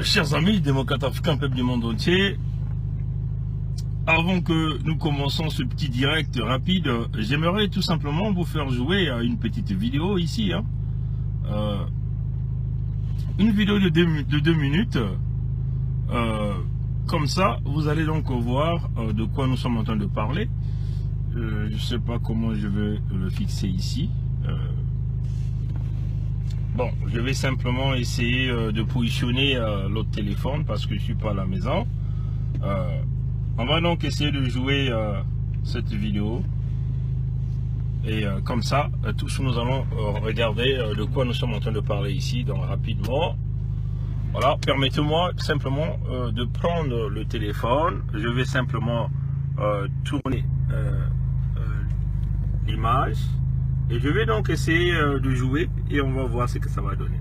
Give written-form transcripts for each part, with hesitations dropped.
Chers amis, démocrates africains, peuple du monde entier, avant que nous commençons ce petit direct rapide, j'aimerais tout simplement vous faire jouer à une petite vidéo ici. Une vidéo de 2 minutes. Comme ça, vous allez donc voir de quoi nous sommes en train de parler. Je ne sais pas comment je vais le fixer ici. Bon, je vais simplement essayer de positionner l'autre téléphone parce que je ne suis pas à la maison. On va donc essayer de jouer cette vidéo. Et comme ça, tous nous allons regarder de quoi nous sommes en train de parler ici. Donc rapidement. Voilà, permettez-moi simplement de prendre le téléphone. Je vais simplement tourner l'image. Et je vais donc essayer de jouer et on va voir ce que ça va donner.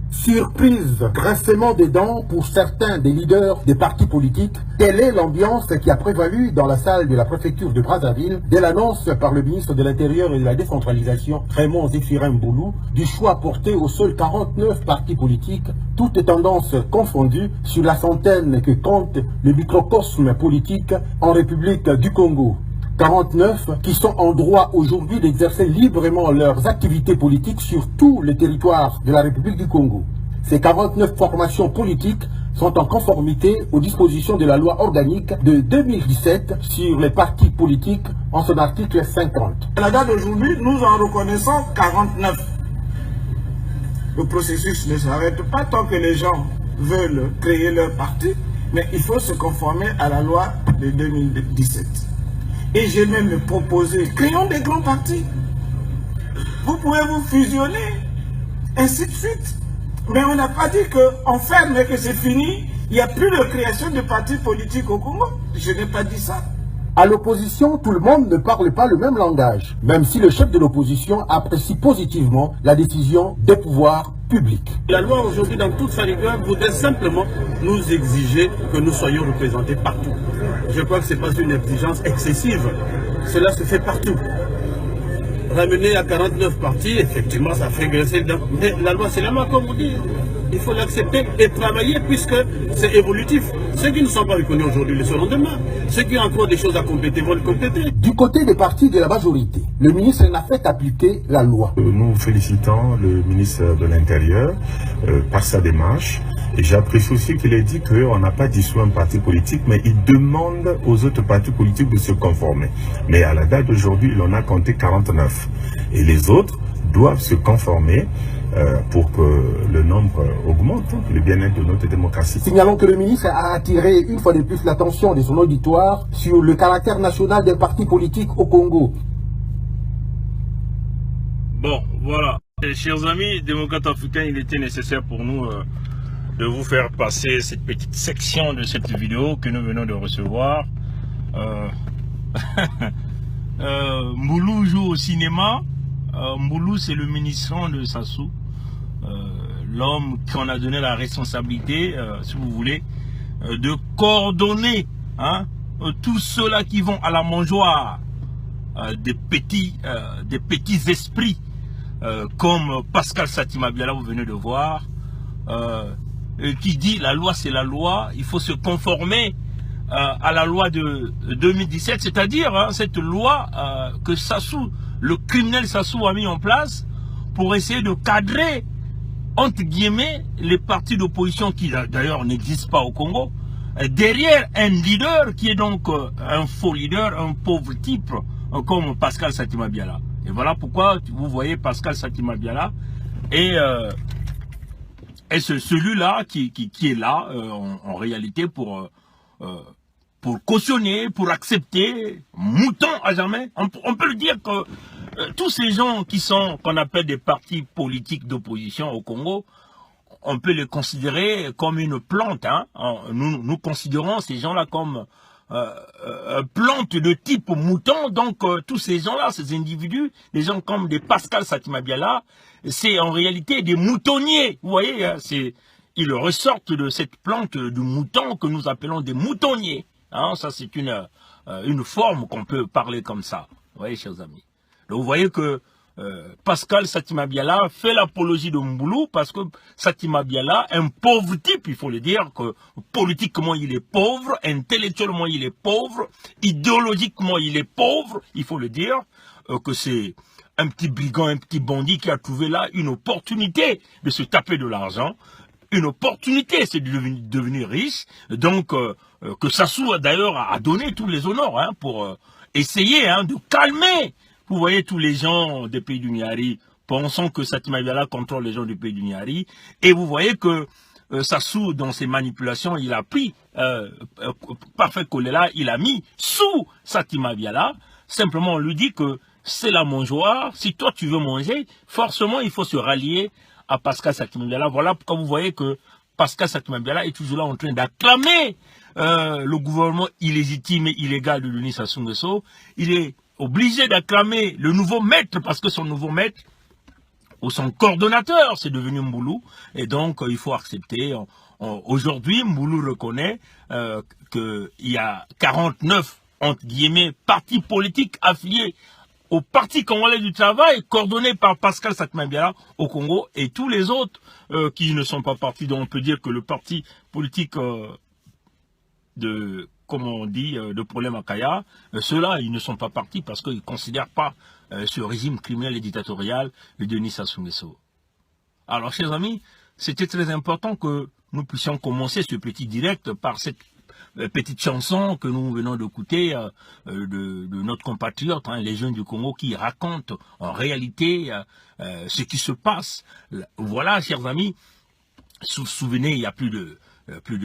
Surprise, grincement des dents pour certains des leaders des partis politiques. Telle est l'ambiance qui a prévalu dans la salle de la préfecture de Brazzaville dès l'annonce par le ministre de l'Intérieur et de la Décentralisation, Raymond Zéphirin Mboulou, du choix porté aux seuls 49 partis politiques, toutes tendances confondues, sur la centaine que compte le microcosme politique en République du Congo. 49 qui sont en droit aujourd'hui d'exercer librement leurs activités politiques sur tout le territoire de la République du Congo. Ces 49 formations politiques sont en conformité aux dispositions de la loi organique de 2017 sur les partis politiques en son article 50. À la date d'aujourd'hui, nous en reconnaissons 49. Le processus ne s'arrête pas tant que les gens veulent créer leur parti, mais il faut se conformer à la loi de 2017. Et j'ai même proposé, créons des grands partis. Vous pouvez vous fusionner, ainsi de suite. Mais on n'a pas dit qu'on ferme et que c'est fini. Il n'y a plus de création de partis politiques au Congo. Je n'ai pas dit ça. À l'opposition, tout le monde ne parle pas le même langage, même si le chef de l'opposition apprécie positivement la décision des pouvoirs publics. La loi aujourd'hui, dans toute sa rigueur, voudrait simplement nous exiger que nous soyons représentés partout. Je crois que ce n'est pas une exigence excessive. Cela se fait partout. Ramener à 49 partis, effectivement, ça fait grincer le dent. Mais la loi, c'est la loi, comme vous dites. Il faut l'accepter et travailler puisque c'est évolutif. Ceux qui ne sont pas reconnus aujourd'hui le seront demain. Ceux qui ont encore des choses à compléter vont le compléter. Du côté des partis de la majorité, le ministre n'a fait appliquer la loi. Nous félicitons le ministre de l'Intérieur par sa démarche. Et j'apprécie aussi qu'il ait dit qu'on n'a pas dissous un parti politique, mais il demande aux autres partis politiques de se conformer. Mais à la date d'aujourd'hui, il en a compté 49. Et les autres doivent se conformer pour que le nombre augmente, le bien-être de notre démocratie. Signalons que le ministre a attiré une fois de plus l'attention de son auditoire sur le caractère national des partis politiques au Congo. Bon, voilà. Et chers amis, démocrates africains, il était nécessaire pour nous de vous faire passer cette petite section de cette vidéo que nous venons de recevoir. Mboulou joue au cinéma. Mboulou, c'est le ministre de Sassou, l'homme qu'on a donné la responsabilité, si vous voulez, de coordonner tous ceux-là qui vont à la mangeoire, des petits esprits, comme Pascal Satima Biala, vous venez de voir, qui dit la loi c'est la loi, il faut se conformer à la loi de 2017, c'est-à-dire cette loi que Sassou, le criminel Sassou a mis en place pour essayer de cadrer, entre guillemets, les partis d'opposition qui d'ailleurs n'existent pas au Congo, derrière un leader qui est donc un faux leader, un pauvre type comme Pascal Satima Biala. Et voilà pourquoi vous voyez Pascal Satima Biala et celui-là qui est là en réalité pour cautionner, pour accepter, mouton à jamais. On peut le dire que tous ces gens qui sont, qu'on appelle des partis politiques d'opposition au Congo, on peut les considérer comme une plante. Nous considérons ces gens-là comme plantes de type mouton. Donc tous ces gens-là, ces individus, des gens comme des Pascal Satima Biala, c'est en réalité des moutonniers. Vous voyez, ils ressortent de cette plante du mouton que nous appelons des moutonniers. Ça, c'est une forme qu'on peut parler comme ça. Vous voyez, chers amis. Donc, vous voyez que Pascal Satima Biala fait l'apologie de Mboulou parce que Satima Biala, un pauvre type, il faut le dire, que politiquement il est pauvre, intellectuellement il est pauvre, idéologiquement il est pauvre, il faut le dire, que c'est un petit brigand, un petit bandit qui a trouvé là une opportunité de se taper de l'argent, une opportunité, c'est de devenir riche, donc que Sassou d'ailleurs a donné tous les honneurs hein, pour essayer hein, de calmer. Vous voyez tous les gens des pays du Niari pensant que Satima Biala contrôle les gens du pays du Niari. Et vous voyez que Sassou, dans ses manipulations, il a pris Parfait Kolela, il a mis sous Satima Biala. Simplement, on lui dit que c'est la mangeoire. Si toi tu veux manger, forcément il faut se rallier à Pascal Satima Biala. Voilà pourquoi vous voyez que Pascal Satima Biala est toujours là en train d'acclamer le gouvernement illégitime et illégal de Denis Sassou Nguesso. Il est obligé d'acclamer le nouveau maître parce que son nouveau maître ou son coordonnateur c'est devenu Mboulou et donc il faut accepter. Aujourd'hui Mboulou reconnaît qu'il y a 49 entre guillemets partis politiques affiliés au Parti congolais du travail coordonné par Pascal Satima Biala au Congo et tous les autres qui ne sont pas partis. Donc on peut dire que le parti politique comme on dit, de problème à Kaya, ceux-là, ils ne sont pas partis parce qu'ils ne considèrent pas ce régime criminel et dictatorial de Denis Sassou Nguesso. Alors, chers amis, c'était très important que nous puissions commencer ce petit direct par cette petite chanson que nous venons d'écouter de notre compatriote, hein, les jeunes du Congo, qui racontent en réalité ce qui se passe. Voilà, chers amis, vous vous souvenez, il y a plus de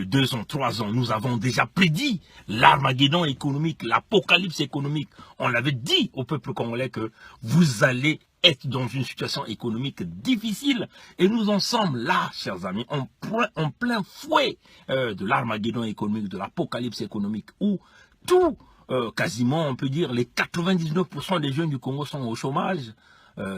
2 ans, 3 ans, nous avons déjà prédit l'Armageddon économique, l'apocalypse économique. On l'avait dit au peuple congolais que vous allez être dans une situation économique difficile. Et nous en sommes là, chers amis, en plein fouet de l'Armageddon économique, de l'apocalypse économique, où tout, quasiment, on peut dire, les 99% des jeunes du Congo sont au chômage.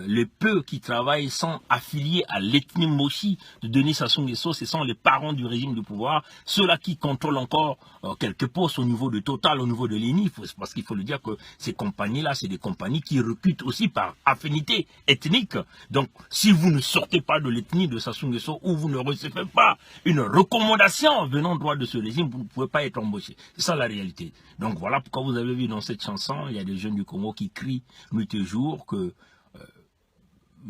Les peu qui travaillent sont affiliés à l'ethnie Moshi de Denis Sassou Nguesso, ce sont les parents du régime du pouvoir, ceux-là qui contrôlent encore quelques postes au niveau de Total, au niveau de l'ENI, parce qu'il faut le dire que ces compagnies-là, c'est des compagnies qui recrutent aussi par affinité ethnique. Donc, si vous ne sortez pas de l'ethnie de Sassou Nguesso ou vous ne recevez pas une recommandation venant droit de ce régime, vous ne pouvez pas être embauché. C'est ça la réalité. Donc, voilà pourquoi vous avez vu dans cette chanson, il y a des jeunes du Congo qui crient nuit et jour que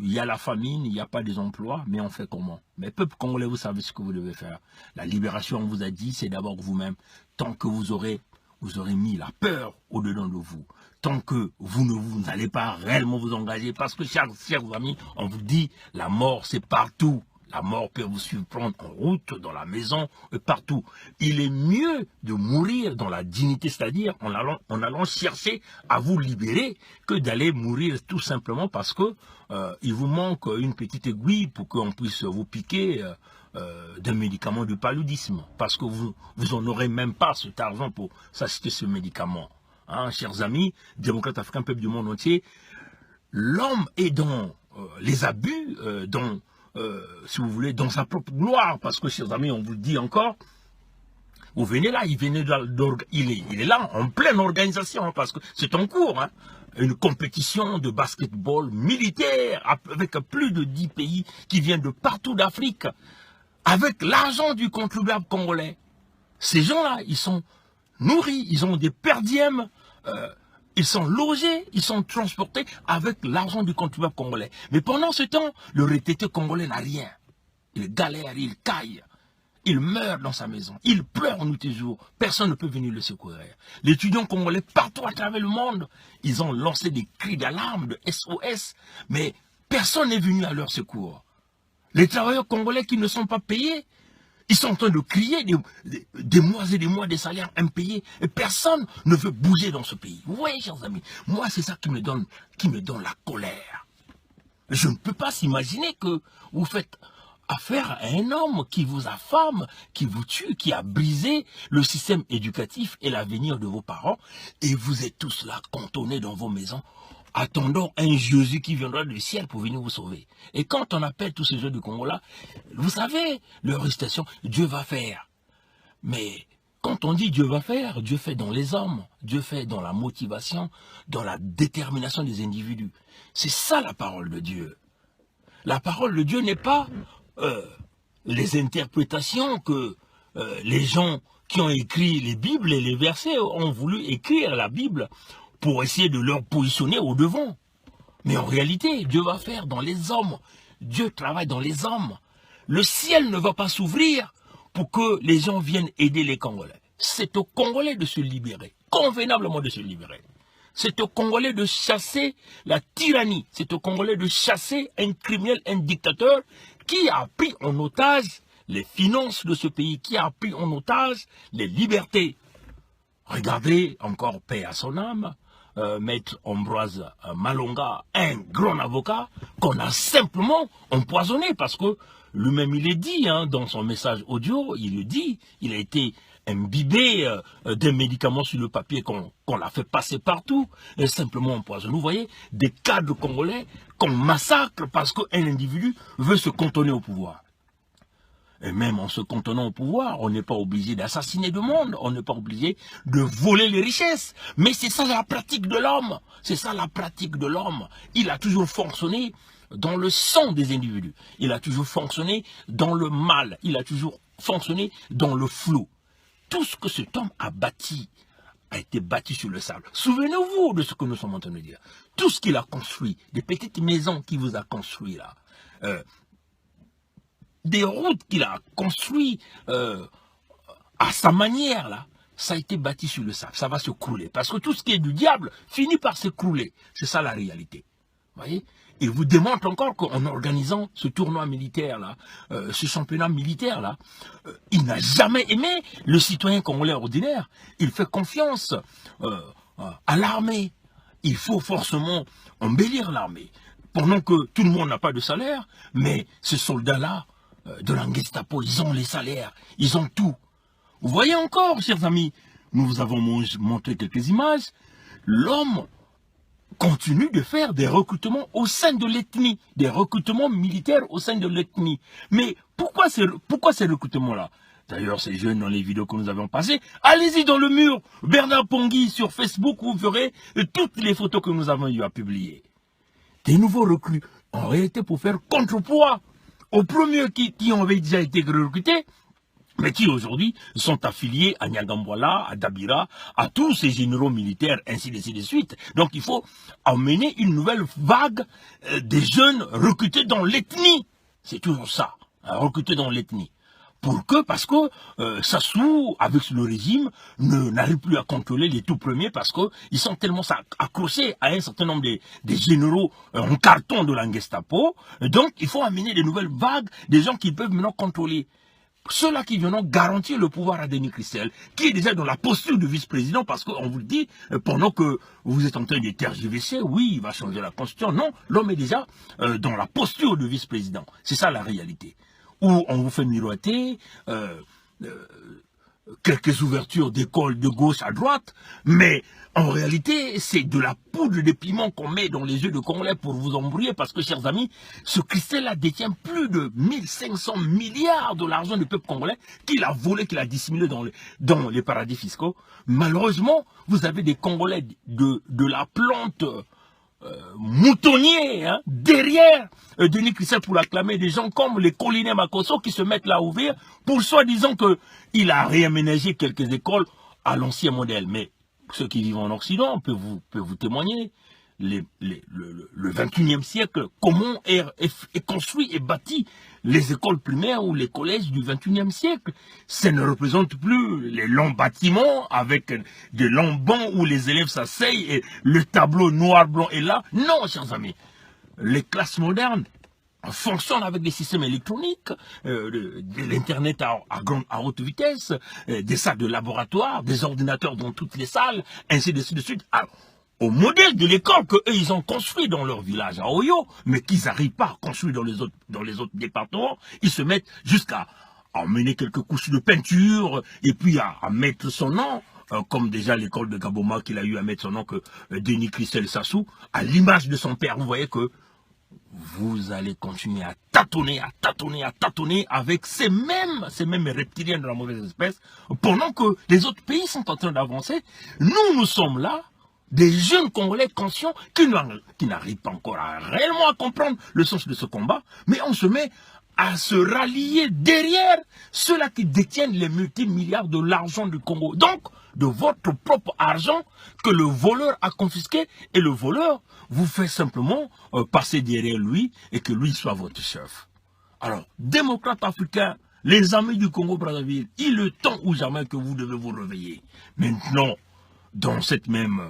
il y a la famine, il n'y a pas des emplois, mais on fait comment? Mais peuple congolais, vous savez ce que vous devez faire. La libération, on vous a dit, c'est d'abord vous-même. Tant que vous aurez mis la peur au-dedans de vous, tant que vous n'allez pas réellement vous engager, parce que, chers amis, on vous dit, la mort, c'est partout. La mort peut vous surprendre en route, dans la maison, partout. Il est mieux de mourir dans la dignité, c'est-à-dire en allant chercher à vous libérer, que d'aller mourir tout simplement parce que il vous manque une petite aiguille pour qu'on puisse vous piquer d'un médicament de paludisme. Parce que vous n'en aurez même pas cet argent pour s'acheter ce médicament. Hein, chers amis, démocrates africains, peuple du monde entier, l'homme est dans les abus, si vous voulez, dans sa propre gloire, parce que, chers amis, on vous le dit encore, vous venez là, il est là, en pleine organisation, parce que c'est en cours, hein, une compétition de basketball militaire, avec plus de 10 pays qui viennent de partout d'Afrique, avec l'argent du contribuable congolais. Ces gens-là, ils sont nourris, ils ont des per diem, ils sont logés, ils sont transportés avec l'argent du contribuable congolais. Mais pendant ce temps, le retraité congolais n'a rien. Il galère, il caille, il meurt dans sa maison, il pleure nuit et jour. Personne ne peut venir le secourir. Les étudiants congolais partout à travers le monde, ils ont lancé des cris d'alarme, de SOS, mais personne n'est venu à leur secours. Les travailleurs congolais qui ne sont pas payés, ils sont en train de crier des mois et des mois de salaires impayés. Et personne ne veut bouger dans ce pays. Vous voyez, chers amis, moi, c'est ça qui me donne la colère. Je ne peux pas s'imaginer que vous faites affaire à un homme qui vous affame, qui vous tue, qui a brisé le système éducatif et l'avenir de vos parents. Et vous êtes tous là, cantonnés dans vos maisons, attendant un Jésus qui viendra du ciel pour venir vous sauver. Et quand on appelle tous ces jeunes du Congo là, vous savez, leur récitation, Dieu va faire. Mais Quand on dit Dieu va faire, Dieu fait dans les hommes, Dieu fait dans la motivation, dans la détermination des individus. C'est ça la parole de Dieu. La parole de Dieu n'est pas les interprétations que les gens qui ont écrit les Bibles et les versets ont voulu écrire la Bible pour essayer de leur positionner au devant. Mais en réalité, Dieu va faire dans les hommes. Dieu travaille dans les hommes. Le ciel ne va pas s'ouvrir pour que les gens viennent aider les Congolais. C'est aux Congolais de se libérer, convenablement de se libérer. C'est aux Congolais de chasser la tyrannie. C'est aux Congolais de chasser un criminel, un dictateur qui a pris en otage les finances de ce pays, qui a pris en otage les libertés. Regardez, encore paix à son âme, Maître Ambroise Malonga, un grand avocat qu'on a simplement empoisonné parce que lui-même il est dit dans son message audio, il le dit, il a été imbibé d'un médicament sur le papier qu'on l'a fait passer partout et simplement empoisonné. Vous voyez, des cadres congolais qu'on massacre parce qu'un individu veut se cantonner au pouvoir. Et même en se cantonnant au pouvoir, on n'est pas obligé d'assassiner le monde, on n'est pas obligé de voler les richesses. Mais c'est ça la pratique de l'homme, c'est ça la pratique de l'homme. Il a toujours fonctionné dans le sang des individus, il a toujours fonctionné dans le mal, il a toujours fonctionné dans le flou. Tout ce que cet homme a bâti a été bâti sur le sable. Souvenez-vous de ce que nous sommes en train de dire. Tout ce qu'il a construit, des petites maisons qu'il vous a construites là, des routes qu'il a construites à sa manière là, ça a été bâti sur le sable, ça va se crouler. Parce que tout ce qui est du diable finit par se crouler. C'est ça la réalité. Vous voyez? Il vous démontre encore qu'en organisant ce tournoi militaire là, ce championnat militaire là, il n'a jamais aimé le citoyen congolais ordinaire. Il fait confiance à l'armée. Il faut forcément embellir l'armée. Pendant que tout le monde n'a pas de salaire, mais ces soldats-là, de la Gestapo, ils ont les salaires, ils ont tout. Vous voyez encore, chers amis, nous vous avons montré quelques images, l'homme continue de faire des recrutements au sein de l'ethnie, des recrutements militaires au sein de l'ethnie. Mais pourquoi ces recrutements-là? D'ailleurs, ces jeunes dans les vidéos que nous avons passées, allez-y dans le mur, Bernard Pongui sur Facebook, vous verrez toutes les photos que nous avons eu à publier. Des nouveaux recrues, en réalité pour faire contrepoids aux premiers qui ont déjà été recrutés, mais qui aujourd'hui sont affiliés à Nyagambwala, à Dabira, à tous ces généraux militaires, ainsi de suite. Donc il faut emmener une nouvelle vague des jeunes recrutés dans l'ethnie. C'est toujours ça, recrutés dans l'ethnie. Parce que Sassou, avec le régime, n'arrive plus à contrôler les tout premiers parce qu'ils sont tellement accrochés à un certain nombre des généraux en carton de la Gestapo. Donc, il faut amener des nouvelles vagues, des gens qui peuvent maintenant contrôler. Ceux-là qui viennent garantir le pouvoir à Denis Christel, qui est déjà dans la posture du vice-président, parce qu'on vous le dit, pendant que vous êtes en train de tergiverser, oui, il va changer la constitution. Non, l'homme est déjà dans la posture du vice-président. C'est ça la réalité. Où on vous fait miroiter quelques ouvertures d'écoles de gauche à droite, mais en réalité, c'est de la poudre de piment qu'on met dans les yeux de Congolais pour vous embrouiller, parce que, chers amis, ce Christel-là détient plus de 1500 milliards de l'argent du peuple congolais qu'il a volé, qu'il a dissimulé dans les paradis fiscaux. Malheureusement, vous avez des Congolais de la plante moutonnier derrière Denis Christel pour acclamer des gens comme les Collinet Makosso qui se mettent là à ouvrir pour soi-disant qu'il a réaménagé quelques écoles à l'ancien modèle. Mais ceux qui vivent en Occident peuvent vous témoigner. Le 21e siècle, comment est construit et bâti les écoles primaires ou les collèges du 21e siècle. Ça ne représente plus les longs bâtiments avec des longs bancs où les élèves s'asseyent et le tableau noir-blanc est là. Non, chers amis, les classes modernes fonctionnent avec des systèmes électroniques, de l'Internet à haute vitesse, des salles de laboratoire, des ordinateurs dans toutes les salles, ainsi de suite. Alors, au modèle de l'école qu'eux ils ont construit dans leur village à Oyo, mais qu'ils n'arrivent pas à construire dans les autres départements, ils se mettent jusqu'à emmener quelques couches de peinture et puis à mettre son nom, comme déjà l'école de Gaboma qu'il a eu à mettre son nom, que Denis Christel Sassou, à l'image de son père. Vous voyez que vous allez continuer à tâtonner avec ces mêmes reptiliens de la mauvaise espèce, pendant que les autres pays sont en train d'avancer. Nous sommes là, des jeunes Congolais conscients qui n'arrivent pas encore réellement à comprendre le sens de ce combat, mais on se met à se rallier derrière ceux-là qui détiennent les multimilliards de l'argent du Congo. Donc, de votre propre argent que le voleur a confisqué, et le voleur vous fait simplement passer derrière lui et que lui soit votre chef. Alors, démocrates africains, les amis du Congo-Brazzaville, il est temps ou jamais que vous devez vous réveiller. Maintenant, dans cette même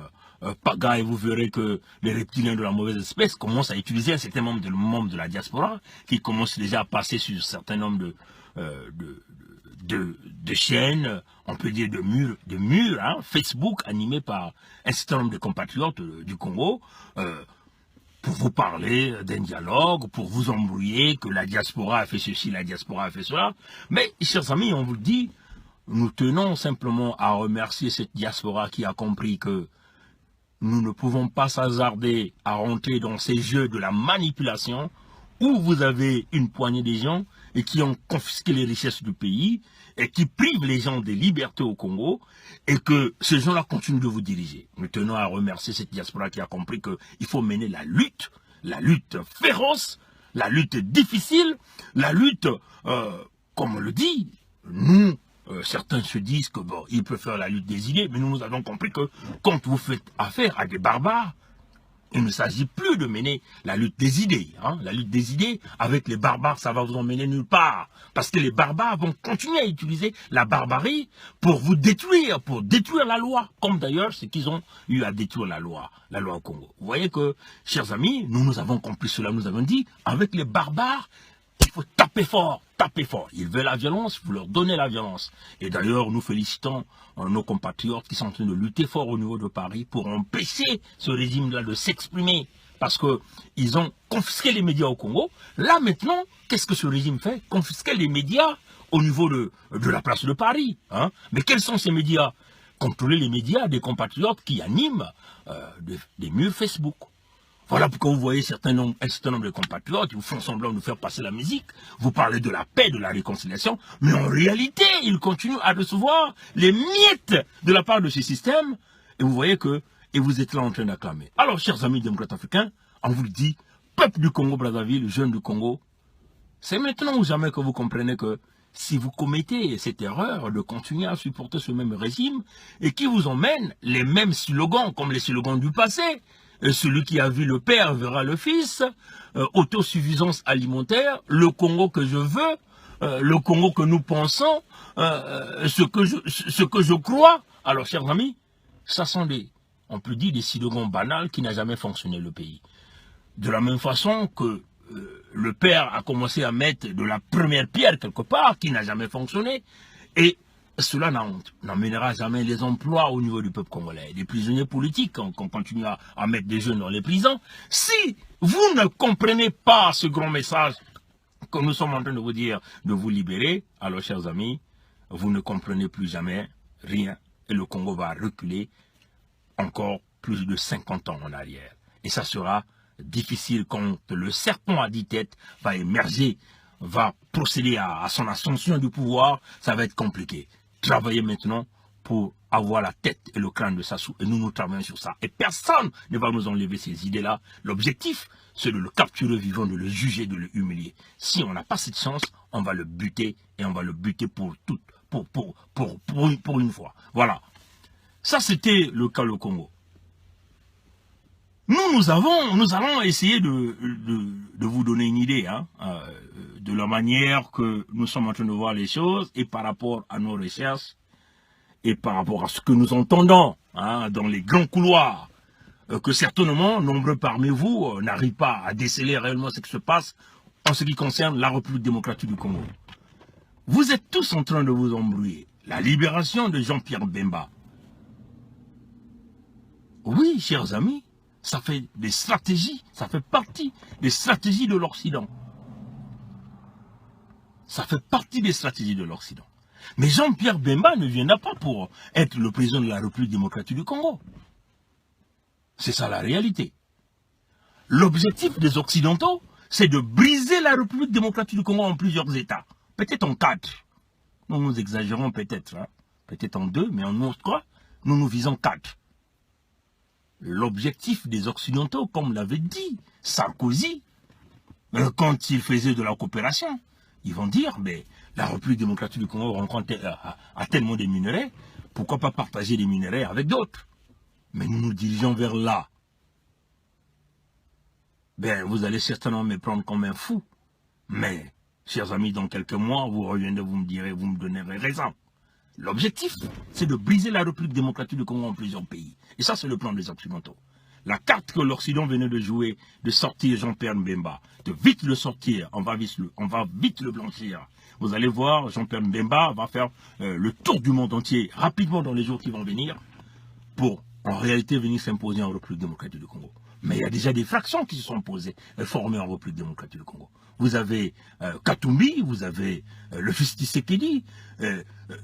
pagaille, vous verrez que les reptiliens de la mauvaise espèce commencent à utiliser un certain nombre de la diaspora qui commencent déjà à passer sur un certain nombre de chaînes, on peut dire de murs, hein, Facebook animés par un certain nombre de compatriotes du Congo, pour vous parler d'un dialogue, pour vous embrouiller, que la diaspora a fait ceci, la diaspora a fait cela. Mais, chers amis, on vous le dit, nous tenons simplement à remercier cette diaspora qui a compris que nous ne pouvons pas s'hasarder à rentrer dans ces jeux de la manipulation où vous avez une poignée de gens et qui ont confisqué les richesses du pays et qui privent les gens des libertés au Congo et que ces gens-là continuent de vous diriger. Nous tenons à remercier cette diaspora qui a compris qu'il faut mener la lutte féroce, la lutte difficile, la lutte, comme on le dit, nous, certains se disent que bon, ils peuvent faire la lutte des idées, mais nous avons compris que quand vous faites affaire à des barbares, il ne s'agit plus de mener la lutte des idées. Hein. La lutte des idées, avec les barbares, ça va vous emmener nulle part. Parce que les barbares vont continuer à utiliser la barbarie pour vous détruire, pour détruire la loi. Comme d'ailleurs, c'est qu'ils ont eu à détruire la loi au Congo. Vous voyez que, chers amis, nous avons compris cela, nous avons dit, avec les barbares, il faut taper fort, taper fort. Ils veulent la violence, vous leur donnez la violence. Et d'ailleurs, nous félicitons nos compatriotes qui sont en train de lutter fort au niveau de Paris pour empêcher ce régime-là de s'exprimer. Parce qu'ils ont confisqué les médias au Congo. Là, maintenant, qu'est-ce que ce régime fait? Confisquer les médias au niveau de la place de Paris. Hein? Mais quels sont ces médias? Contrôler les médias des compatriotes qui animent des murs Facebook. Voilà pourquoi vous voyez un certain nombre de compatriotes qui vous font semblant de nous faire passer la musique. Vous parlez de la paix, de la réconciliation, mais en réalité, ils continuent à recevoir les miettes de la part de ce système. Et vous voyez que, et vous êtes là en train d'acclamer. Alors, chers amis démocrates africains, on vous le dit, peuple du Congo-Brazzaville, jeunes du Congo, c'est maintenant ou jamais que vous comprenez que si vous commettez cette erreur de continuer à supporter ce même régime et qui vous emmène les mêmes slogans comme les slogans du passé, celui qui a vu le père verra le fils, autosuffisance alimentaire, le Congo que je veux, le Congo que nous pensons, ce que je crois. Alors, chers amis, ça sont on peut dire des slogans banals qui n'ont jamais fonctionné le pays. De la même façon que le père a commencé à mettre de la première pierre quelque part, qui n'a jamais fonctionné, et cela n'amènera jamais les emplois au niveau du peuple congolais. Des prisonniers politiques, qu'on continue à mettre des jeunes dans les prisons. Si vous ne comprenez pas ce grand message que nous sommes en train de vous dire, de vous libérer, alors chers amis, vous ne comprenez plus jamais rien. Et le Congo va reculer encore plus de 50 ans en arrière. Et ça sera difficile quand le serpent à 10 têtes va émerger, va procéder à son ascension du pouvoir. Ça va être compliqué. Travaillez maintenant pour avoir la tête et le crâne de Sassou, et nous travaillons sur ça. Et personne ne va nous enlever ces idées-là. L'objectif, c'est de le capturer vivant, de le juger, de le humilier. Si on n'a pas cette chance, on va le buter, et on va le buter pour une fois. Voilà. Ça, c'était le cas au Congo. Nous allons essayer de vous donner une idée, hein, de la manière que nous sommes en train de voir les choses, et par rapport à nos recherches, et par rapport à ce que nous entendons, hein, dans les grands couloirs, que certainement, nombreux parmi vous n'arrivent pas à déceler réellement ce qui se passe en ce qui concerne la République démocratique du Congo. Vous êtes tous en train de vous embrouiller. La libération de Jean-Pierre Bemba. Oui, chers amis, ça fait des stratégies, ça fait partie des stratégies de l'Occident. Ça fait partie des stratégies de l'Occident. Mais Jean-Pierre Bemba ne viendra pas pour être le président de la République démocratique du Congo. C'est ça la réalité. L'objectif des Occidentaux, c'est de briser la République démocratique du Congo en plusieurs États. Peut-être en 4. Nous exagérons peut-être. Hein? Peut-être en 2, mais en autre quoi, nous visons 4. L'objectif des Occidentaux, comme l'avait dit Sarkozy, quand il faisait de la coopération, ils vont dire, mais la République démocratique du Congo a tellement de minerais, pourquoi pas partager des minerais avec d'autres? Mais nous nous dirigeons vers là. Ben, vous allez certainement me prendre comme un fou. Mais, chers amis, dans quelques mois, vous reviendrez, vous me direz, vous me donnerez raison. L'objectif, c'est de briser la République démocratique du Congo en plusieurs pays. Et ça, c'est le plan des Occidentaux. La carte que l'Occident venait de jouer, de sortir Jean-Pierre Mbemba, de vite le sortir, on va vite le blanchir. Vous allez voir, Jean-Pierre Mbemba va faire le tour du monde entier, rapidement dans les jours qui vont venir, pour en réalité venir s'imposer en République démocratique du Congo. Mais il y a déjà des fractions qui se sont formées en République démocratique du Congo. Vous avez Katumbi, vous avez le fils Tshisekedi.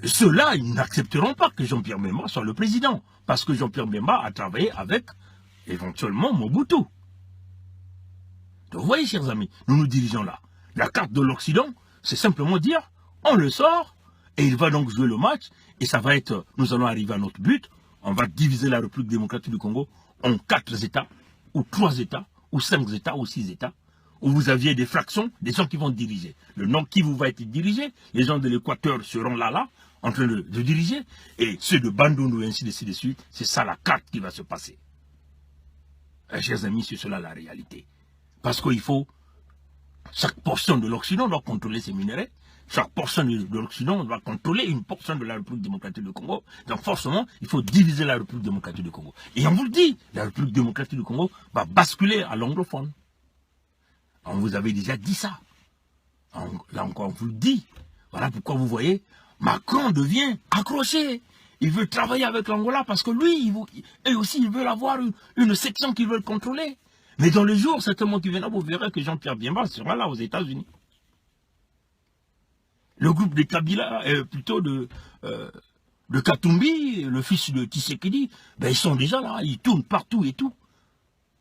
Ceux-là, ils n'accepteront pas que Jean-Pierre Mbemba soit le président. Parce que Jean-Pierre Mbemba a travaillé avec, éventuellement, Mobutu. Donc vous voyez, chers amis, nous nous dirigeons là. La carte de l'Occident, c'est simplement dire, on le sort, et il va donc jouer le match, et ça va être, nous allons arriver à notre but, on va diviser la République démocratique du Congo en 4 États, ou 3 États, ou 5 États, ou 6 États, où vous aviez des fractions, des gens qui vont diriger. Le Nord Kivu va être dirigé, les gens de l'Équateur seront là, en train de diriger, et ceux de Bandundu, ainsi de suite, c'est ça la carte qui va se passer. Chers amis, c'est cela la réalité. Parce qu'il faut, chaque portion de l'Occident doit contrôler ses minerais, chaque portion de l'Occident doit contrôler une portion de la République démocratique du Congo. Donc forcément, il faut diviser la République démocratique du Congo. Et on vous le dit, la République démocratique du Congo va basculer à l'anglophone. On vous avait déjà dit ça. Là encore, on vous le dit. Voilà pourquoi vous voyez, Macron devient accroché. Il veut travailler avec l'Angola parce que lui, eux aussi, ils veulent avoir une section qu'ils veulent contrôler. Mais dans les jours, certainement qui viendront, vous verrez que Jean-Pierre Mbemba sera là aux États-Unis. Le groupe de Kabila, plutôt de Katumbi, le fils de Tshisekedi, ben ils sont déjà là, ils tournent partout et tout.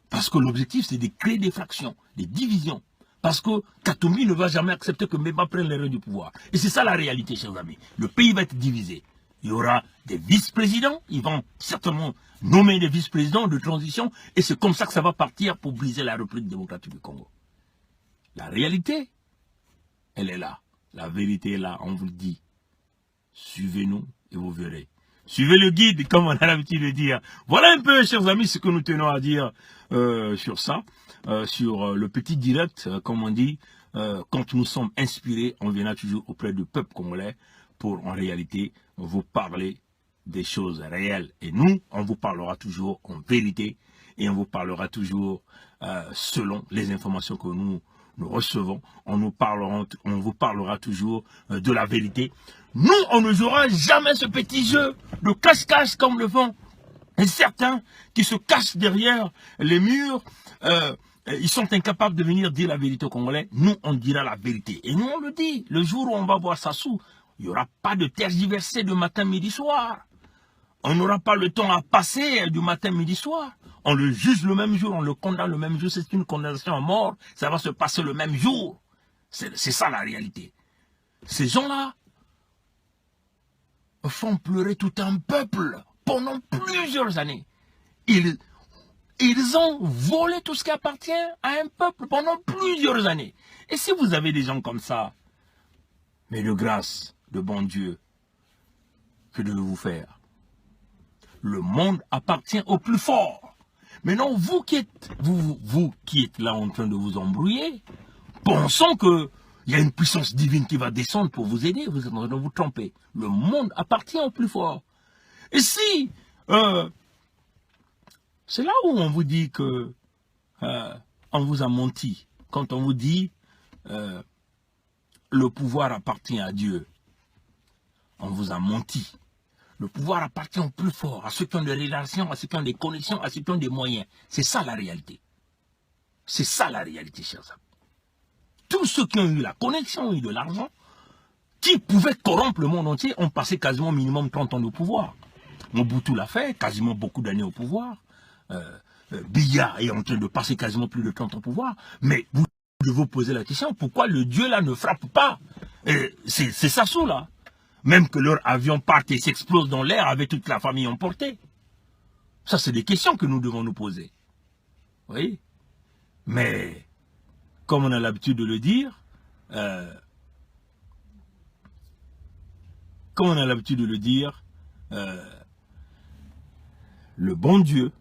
Parce que l'objectif, c'est de créer des fractions, des divisions. Parce que Katumbi ne va jamais accepter que Mbemba prenne les rênes du pouvoir. Et c'est ça la réalité, chers amis. Le pays va être divisé. Il y aura des vice-présidents, ils vont certainement nommer des vice-présidents de transition, et c'est comme ça que ça va partir pour briser la République démocratique du Congo. La réalité, elle est là. La vérité est là, on vous le dit. Suivez-nous et vous verrez. Suivez le guide, comme on a l'habitude de dire. Voilà un peu, chers amis, ce que nous tenons à dire sur ça, sur le petit direct, comme on dit. Quand nous sommes inspirés, on viendra toujours auprès du peuple congolais pour, en réalité, vous parler des choses réelles. Et nous, on vous parlera toujours en vérité et on vous parlera toujours selon les informations que nous recevons. On vous parlera toujours de la vérité. Nous, on ne jouera jamais ce petit jeu de cache-cache comme le font certains qui se cachent derrière les murs. Ils sont incapables de venir dire la vérité aux Congolais. Nous, on dira la vérité. Et nous, on le dit. Le jour où on va voir Sassou, il n'y aura pas de tergiversé de matin, midi, soir. On n'aura pas le temps à passer du matin, midi, soir. On le juge le même jour, on le condamne le même jour. C'est une condamnation à mort. Ça va se passer le même jour. C'est ça la réalité. Ces gens-là font pleurer tout un peuple pendant plusieurs années. Ils ont volé tout ce qui appartient à un peuple pendant plusieurs années. Et si vous avez des gens comme ça, mais de grâce, de bon Dieu, que devez-vous faire? Le monde appartient au plus fort. Maintenant, vous qui êtes là en train de vous embrouiller, pensons qu'il y a une puissance divine qui va descendre pour vous aider, vous êtes en train de vous tromper. Le monde appartient au plus fort. Et si, c'est là où on vous dit que on vous a menti. Quand on vous dit le pouvoir appartient à Dieu, on vous a menti. Le pouvoir appartient au plus fort, à ceux qui ont des relations, à ceux qui ont des connexions, à ceux qui ont des moyens. C'est ça la réalité. C'est ça la réalité, chers amis. Tous ceux qui ont eu la connexion, ont eu de l'argent, qui pouvaient corrompre le monde entier, ont passé quasiment minimum 30 ans au pouvoir. Mobutu l'a fait, quasiment beaucoup d'années au pouvoir. Biya est en train de passer quasiment plus de 30 ans au pouvoir, mais vous devez vous poser la question, pourquoi le dieu là ne frappe pas? C'est Sassou là. Même que leur avion parte et s'explose dans l'air avec toute la famille emportée. Ça, c'est des questions que nous devons nous poser. Oui. Mais, comme on a l'habitude de le dire, le bon Dieu,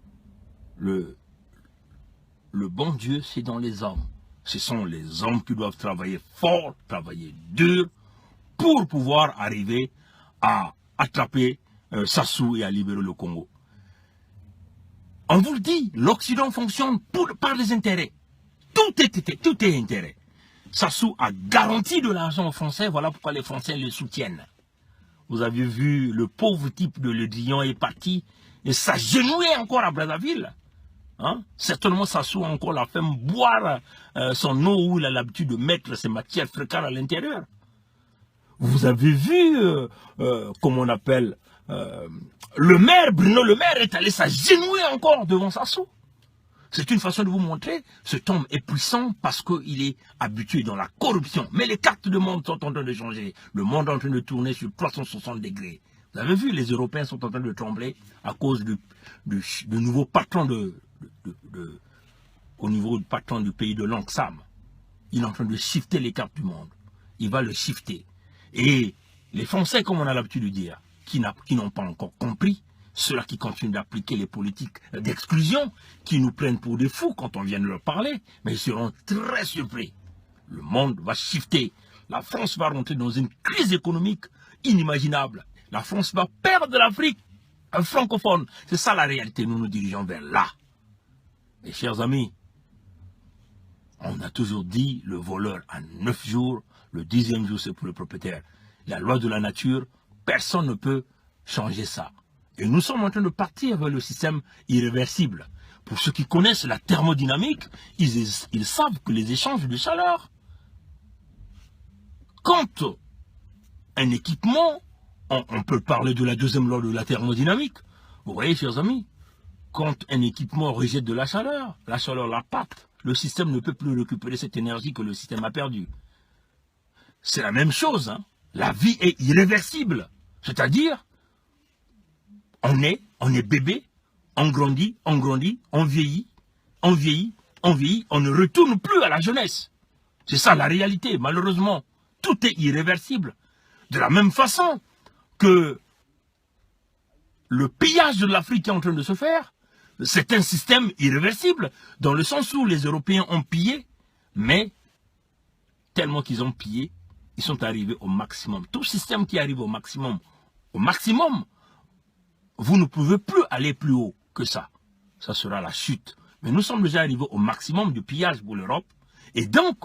le bon Dieu, c'est dans les hommes. Ce sont les hommes qui doivent travailler fort, travailler dur, pour pouvoir arriver à attraper Sassou et à libérer le Congo. On vous le dit, l'Occident fonctionne par les intérêts. Tout est intérêt. Sassou a garanti de l'argent aux Français, voilà pourquoi les Français le soutiennent. Vous avez vu, le pauvre type de Le Drian est parti et s'agenouiller encore à Brazzaville. Hein? Certainement, Sassou a encore la fait boire son eau où il a l'habitude de mettre ses matières fréquentes à l'intérieur. Vous avez vu, comment on appelle, le maire, Bruno Le Maire est allé s'agenouiller encore devant Sassou. C'est une façon de vous montrer, cet homme est puissant parce qu'il est habitué dans la corruption. Mais les cartes du monde sont en train de changer. Le monde est en train de tourner sur 360 degrés. Vous avez vu, les Européens sont en train de trembler à cause du nouveau patron au niveau du patron du pays de Langsam. Il est en train de shifter les cartes du monde. Il va le shifter. Et les Français, comme on a l'habitude de dire, qui n'ont pas encore compris, ceux-là qui continuent d'appliquer les politiques d'exclusion, qui nous prennent pour des fous quand on vient de leur parler, mais ils seront très surpris. Le monde va shifter. La France va rentrer dans une crise économique inimaginable. La France va perdre l'Afrique francophone. C'est ça la réalité. Nous nous dirigeons vers là. Et chers amis, on a toujours dit le voleur a 9 jours, le 10e jour c'est pour le propriétaire. La loi de la nature, personne ne peut changer ça. Et nous sommes en train de partir vers le système irréversible. Pour ceux qui connaissent la thermodynamique, ils savent que les échanges de chaleur, quand un équipement, on peut parler de la deuxième loi de la thermodynamique, vous voyez chers amis, quand un équipement rejette de la chaleur la pâte, le système ne peut plus récupérer cette énergie que le système a perdue. C'est la même chose, hein. La vie est irréversible. C'est-à-dire, on est bébé, on grandit, on vieillit, on ne retourne plus à la jeunesse. C'est ça la réalité, malheureusement. Tout est irréversible. De la même façon que le pillage de l'Afrique est en train de se faire, c'est un système irréversible, dans le sens où les Européens ont pillé, mais tellement qu'ils ont pillé, ils sont arrivés au maximum. Tout système qui arrive au maximum, vous ne pouvez plus aller plus haut que ça. Ça sera la chute. Mais nous sommes déjà arrivés au maximum du pillage pour l'Europe. Et donc,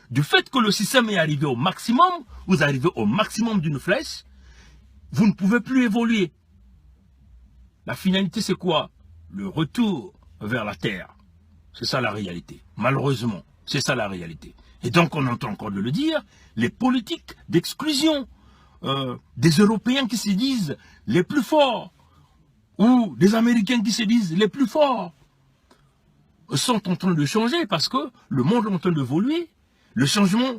du fait que le système est arrivé au maximum, vous arrivez au maximum d'une flèche, vous ne pouvez plus évoluer. La finalité, c'est quoi? Le retour vers la terre. C'est ça la réalité. Malheureusement, c'est ça la réalité. Et donc, on entend encore de le dire, les politiques d'exclusion des Européens qui se disent les plus forts, ou des Américains qui se disent les plus forts, sont en train de changer parce que le monde est en train d'évoluer. Le changement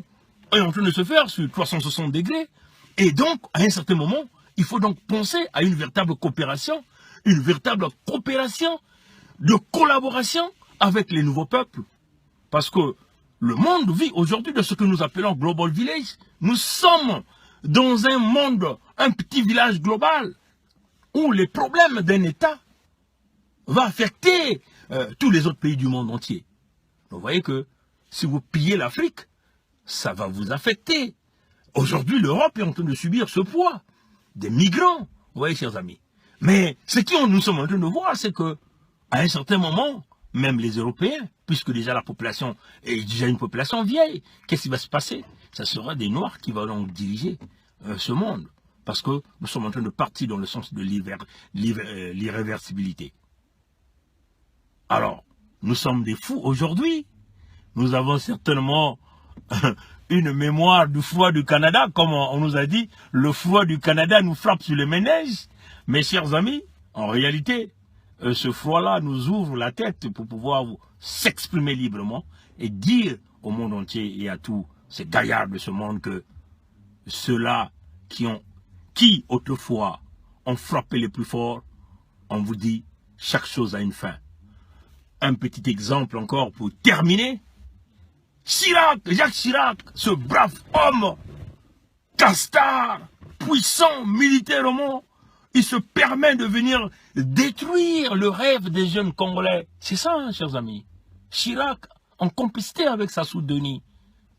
est en train de se faire sur 360 degrés. Et donc, à un certain moment, il faut donc penser à une véritable coopération, de collaboration avec les nouveaux peuples. Parce que le monde vit aujourd'hui de ce que nous appelons Global Village. Nous sommes dans un monde, un petit village global, où les problèmes d'un État vont affecter tous les autres pays du monde entier. Vous voyez que si vous pillez l'Afrique, ça va vous affecter. Aujourd'hui, l'Europe est en train de subir ce poids des migrants. Vous voyez, chers amis. Mais ce que nous sommes en train de voir, c'est que à un certain moment, même les Européens, puisque déjà la population est déjà une population vieille, qu'est-ce qui va se passer? Ça sera des Noirs qui vont donc diriger ce monde. Parce que nous sommes en train de partir dans le sens de l'irréversibilité. Alors, nous sommes des fous aujourd'hui. Nous avons certainement une mémoire du froid du Canada, comme on nous a dit, le froid du Canada nous frappe sur les méninges. Mes chers amis, en réalité, ce froid-là nous ouvre la tête pour pouvoir s'exprimer librement et dire au monde entier et à tous ces gaillards de ce monde que ceux-là qui autrefois ont frappé les plus forts, on vous dit, chaque chose a une fin. Un petit exemple encore pour terminer. Jacques Chirac, ce brave homme, castard, puissant militairement, il se permet de venir détruire le rêve des jeunes Congolais. C'est ça, hein, chers amis. Chirac, en complicité avec Sassou Denis,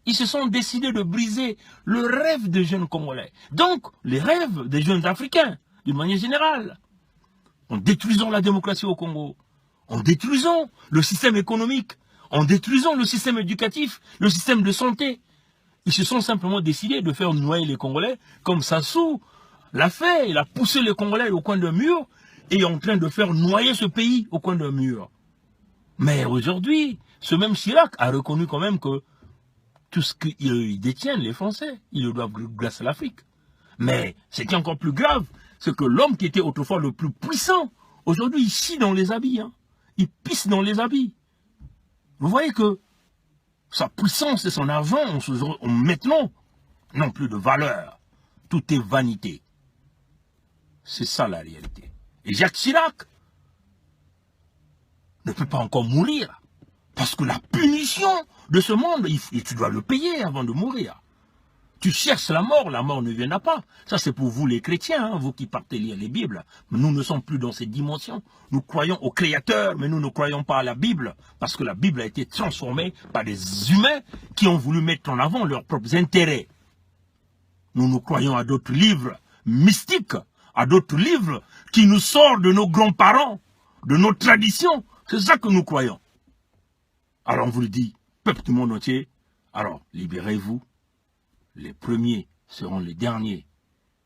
ils se sont décidés de briser le rêve des jeunes Congolais. Donc, les rêves des jeunes Africains, d'une manière générale. En détruisant la démocratie au Congo, en détruisant le système économique, en détruisant le système éducatif, le système de santé. Ils se sont simplement décidés de faire noyer les Congolais, comme Sassou l'a fait. Il a poussé les Congolais au coin d'un mur et est en train de faire noyer ce pays au coin d'un mur. Mais aujourd'hui, ce même Chirac a reconnu quand même que tout ce qu'ils détiennent, les Français, ils le doivent grâce à l'Afrique. Mais ce qui est encore plus grave, c'est que l'homme qui était autrefois le plus puissant, aujourd'hui il chie dans les habits. Hein. Il pisse dans les habits. Vous voyez que sa puissance et son argent ont maintenant non plus de valeur. Tout est vanité. C'est ça la réalité. Et Jacques Chirac ne peut pas encore mourir. Parce que la punition de ce monde, tu dois le payer avant de mourir. Tu cherches la mort ne viendra pas. Ça c'est pour vous les chrétiens, hein, vous qui partez lire les Bibles. Mais nous ne sommes plus dans cette dimension. Nous croyons au Créateur, mais nous ne croyons pas à la Bible. Parce que la Bible a été transformée par des humains qui ont voulu mettre en avant leurs propres intérêts. Nous croyons à d'autres livres mystiques, à d'autres livres qui nous sortent de nos grands-parents, de nos traditions. C'est ça que nous croyons. Alors on vous le dit, peuple du monde entier, alors libérez-vous. Les premiers seront les derniers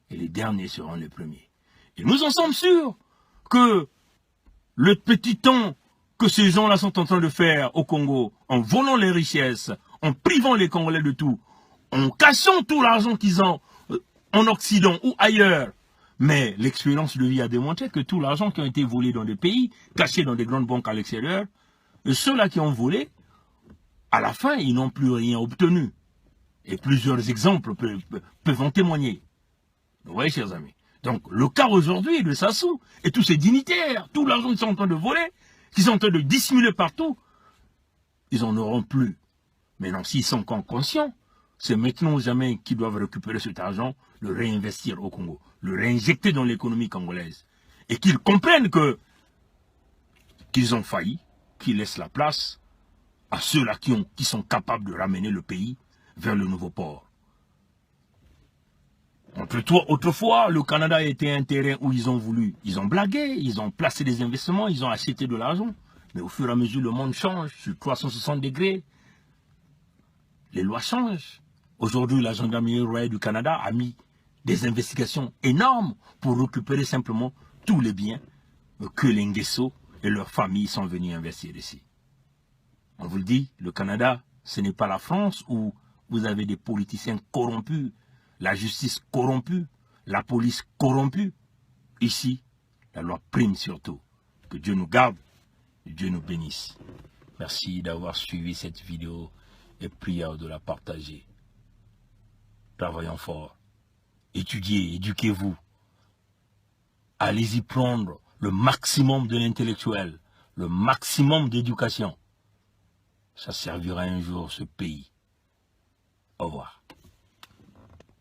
et les derniers seront les premiers. Et nous en sommes sûrs que le petit temps que ces gens-là sont en train de faire au Congo, en volant les richesses, en privant les Congolais de tout, en cachant tout l'argent qu'ils ont en Occident ou ailleurs, mais l'expérience de vie a démontré que tout l'argent qui a été volé dans des pays, caché dans des grandes banques à l'extérieur, ceux-là qui ont volé, à la fin, ils n'ont plus rien obtenu. Et plusieurs exemples peuvent en témoigner. Vous voyez, chers amis. Donc, le cas aujourd'hui de Sassou et tous ces dignitaires, tout l'argent qu'ils sont en train de voler, qu'ils sont en train de dissimuler partout, ils n'en auront plus. Maintenant, s'ils sont conscients, c'est maintenant ou jamais qu'ils doivent récupérer cet argent, le réinvestir au Congo, le réinjecter dans l'économie congolaise. Et qu'ils comprennent qu'ils ont failli, qu'ils laissent la place à ceux-là qui sont capables de ramener le pays vers le nouveau port. Autrefois, le Canada était un terrain où ils ont blagué, ils ont placé des investissements, ils ont acheté de l'argent. Mais au fur et à mesure, le monde change sur 360 degrés. Les lois changent. Aujourd'hui, la gendarmerie royale du Canada a mis des investigations énormes pour récupérer simplement tous les biens que les Nguesso et leurs familles sont venus investir ici. On vous le dit, le Canada, ce n'est pas la France où vous avez des politiciens corrompus, la justice corrompue, la police corrompue. Ici, la loi prime surtout. Que Dieu nous garde, et Dieu nous bénisse. Merci d'avoir suivi cette vidéo et prière de la partager. Travaillons fort. Étudiez, éduquez-vous. Allez-y prendre le maximum de l'intellectuel, le maximum d'éducation. Ça servira un jour ce pays. Au revoir.